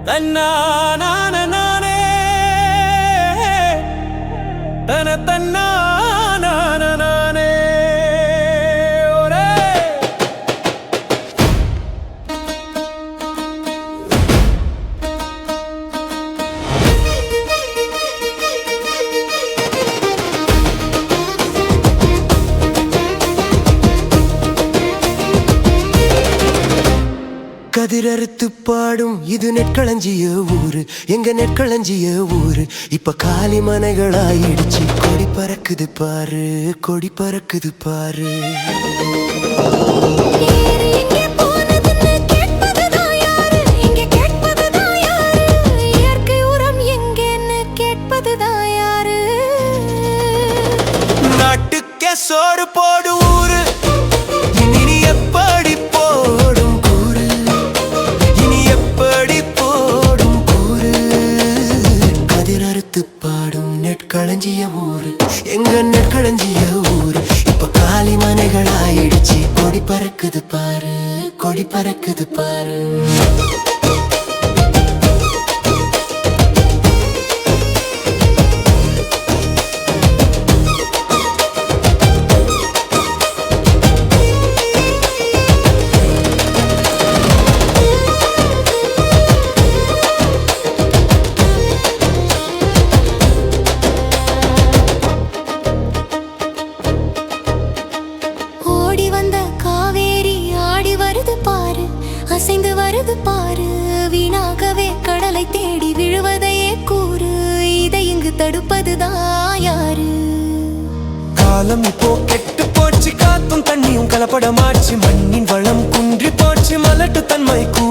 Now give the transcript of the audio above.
தன்னானே தன்னானே கதிரறுத்து பாடும் இது நெற்களஞ்சிய ஊரு, எங்க நெற்களஞ்சிய ஊரு. இப்ப காலி மனைகளாயிடுச்சு. கொடி பறக்குது பாரு, கொடி பறக்குது பாரு. நாட்டுக்கே சோறு போடு ஊரு, இனி எப்படி போடும் கூறு, இனி எப்படி போடும் கூறு. கதிரறுத்து பாடும் நெற்களஞ்சிய ஊரு, எங்க நெற்களஞ்சிய ஊரு. இப்ப காலி மனைகளாயிடுச்சு. கொடி பறக்குது பாரு, கொடி பறக்குது பாரு. அசைந்து வருது பாரு, வீணாகவே கடலை தேடி விழுவதையே கூறு. இதை இங்கு தடுப்பதுதான் யாரு? காலம் இப்போ கெட்டு போச்சு, காத்தும் தண்ணியும் கலப்படமாச்சு. மண்ணின் வளம் குன்றி போச்சு, மலட்டு தன்மை கூ